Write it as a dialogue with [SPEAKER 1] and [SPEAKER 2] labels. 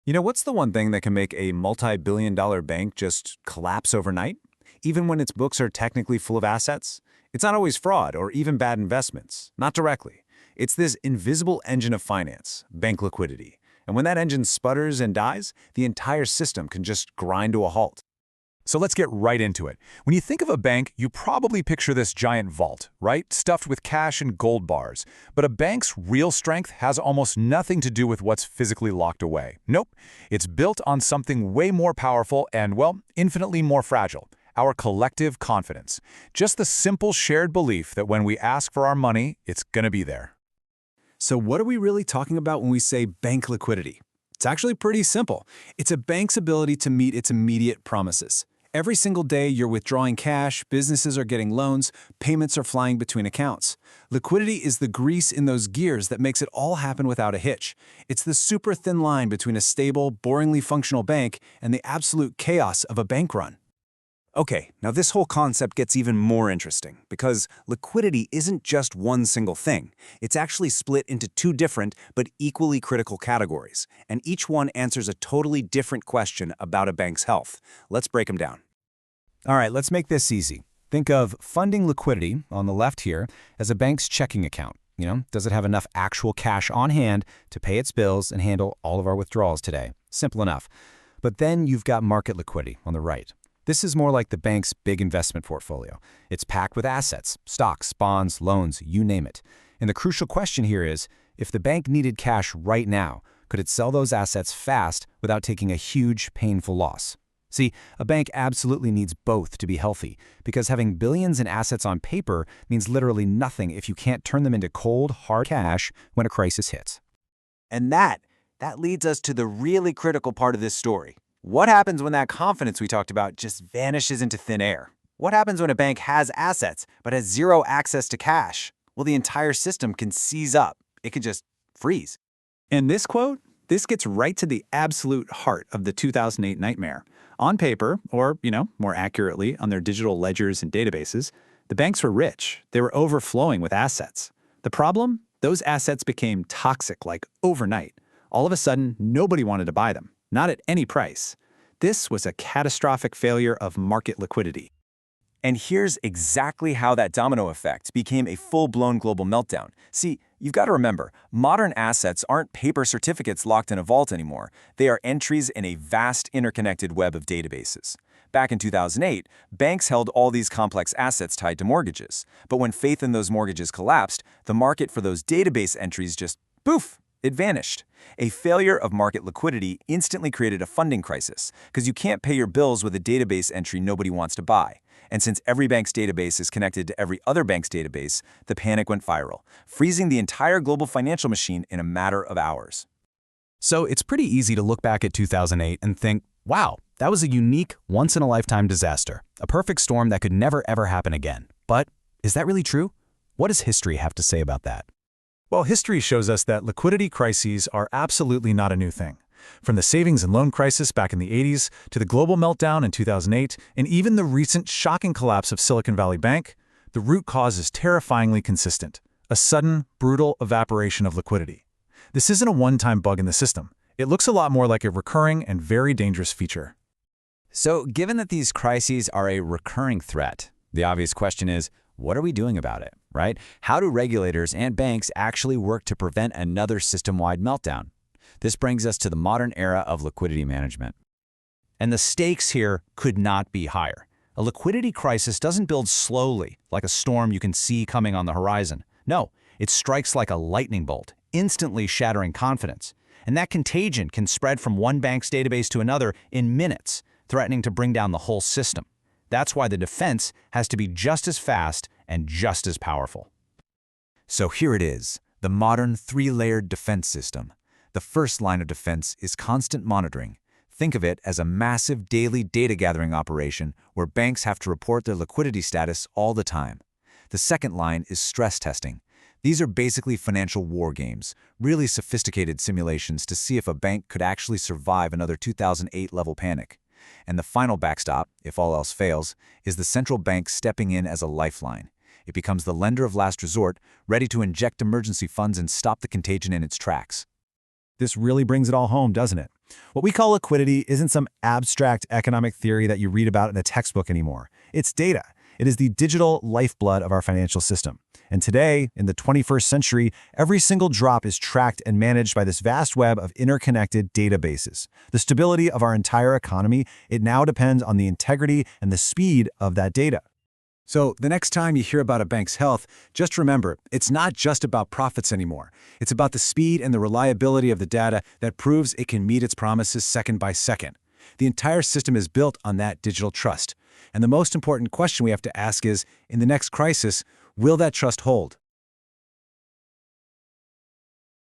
[SPEAKER 1] You know, what's the one thing that can make a multi-billion-dollar bank just collapse overnight? Even when its books are technically full of assets? It's not always fraud or even bad investments, not directly. It's this invisible engine of finance, bank liquidity. And when that engine sputters and dies, the entire system can just grind to a halt.
[SPEAKER 2] So let's get right into it. When you think of a bank, you probably picture this giant vault, right? Stuffed with cash and gold bars. But a bank's real strength has almost nothing to do with what's physically locked away. Nope. It's built on something way more powerful and, well, infinitely more fragile. Our collective confidence. Just the simple shared belief that when we ask for our money, it's gonna be there.
[SPEAKER 1] So what are we really talking about when we say bank liquidity? It's actually pretty simple. It's a bank's ability to meet its immediate promises. Every single day, you're withdrawing cash, businesses are getting loans, payments are flying between accounts. Liquidity is the grease in those gears that makes it all happen without a hitch. It's the super thin line between a stable, boringly functional bank and the absolute chaos of a bank run.
[SPEAKER 3] Okay, now this whole concept gets even more interesting because liquidity isn't just one single thing. It's actually split into two different but equally critical categories, and each one answers a totally different question about a bank's health. Let's break them down.
[SPEAKER 4] All right, let's make this easy. Think of funding liquidity on the left here as a bank's checking account. Does it have enough actual cash on hand to pay its bills and handle all of our withdrawals today? Simple enough. But then you've got market liquidity on the right. This is more like the bank's big investment portfolio. It's packed with assets, stocks, bonds, loans, you name it. And the crucial question here is, if the bank needed cash right now, could it sell those assets fast without taking a huge, painful loss? See, a bank absolutely needs both to be healthy, because having billions in assets on paper means literally nothing if you can't turn them into cold, hard cash when a crisis hits.
[SPEAKER 3] And that leads us to the really critical part of this story. What happens when that confidence we talked about just vanishes into thin air? What happens when a bank has assets but has zero access to cash? Well, the entire system can seize up. It can just freeze.
[SPEAKER 1] And this quote, this gets right to the absolute heart of the 2008 nightmare. On paper, or, more accurately, on their digital ledgers and databases, the banks were rich. They were overflowing with assets. The problem? Those assets became toxic, like overnight. All of a sudden, nobody wanted to buy them. Not at any price. This was a catastrophic failure of market liquidity.
[SPEAKER 3] And here's exactly how that domino effect became a full-blown global meltdown. See, you've got to remember, modern assets aren't paper certificates locked in a vault anymore. They are entries in a vast interconnected web of databases. Back in 2008, banks held all these complex assets tied to mortgages. But when faith in those mortgages collapsed, the market for those database entries just, poof, it vanished. A failure of market liquidity instantly created a funding crisis, because you can't pay your bills with a database entry nobody wants to buy. And since every bank's database is connected to every other bank's database, the panic went viral, freezing the entire global financial machine in a matter of hours.
[SPEAKER 4] So it's pretty easy to look back at 2008 and think, wow, that was a unique, once-in-a-lifetime disaster, a perfect storm that could never ever happen again. But is that really true? What does history have to say about that?
[SPEAKER 2] Well, history shows us that liquidity crises are absolutely not a new thing. From the savings and loan crisis back in the 80s to the global meltdown in 2008 and even the recent shocking collapse of Silicon Valley Bank, the root cause is terrifyingly consistent: a sudden, brutal evaporation of liquidity. This isn't a one-time bug in the system. It looks a lot more like a recurring and very dangerous feature.
[SPEAKER 4] So given that these crises are a recurring threat, the obvious question is, what are we doing about it, right? How do regulators and banks actually work to prevent another system-wide meltdown? This brings us to the modern era of liquidity management. And the stakes here could not be higher. A liquidity crisis doesn't build slowly, like a storm you can see coming on the horizon. No, it strikes like a lightning bolt, instantly shattering confidence. And that contagion can spread from one bank's database to another in minutes, threatening to bring down the whole system. That's why the defense has to be just as fast and just as powerful.
[SPEAKER 3] So here it is, the modern three-layered defense system. The first line of defense is constant monitoring. Think of it as a massive daily data gathering operation where banks have to report their liquidity status all the time. The second line is stress testing. These are basically financial war games, really sophisticated simulations to see if a bank could actually survive another 2008-level panic. And the final backstop, if all else fails, is the central bank stepping in as a lifeline. It becomes the lender of last resort, ready to inject emergency funds and stop the contagion in its tracks.
[SPEAKER 1] This really brings it all home, doesn't it?
[SPEAKER 4] What we call liquidity isn't some abstract economic theory that you read about in a textbook anymore. It's data. It is the digital lifeblood of our financial system. And today, in the 21st century, every single drop is tracked and managed by this vast web of interconnected databases. The stability of our entire economy, it now depends on the integrity and the speed of that data.
[SPEAKER 1] So the next time you hear about a bank's health, just remember, it's not just about profits anymore. It's about the speed and the reliability of the data that proves it can meet its promises second by second. The entire system is built on that digital trust. And the most important question we have to ask is, in the next crisis, will that trust hold?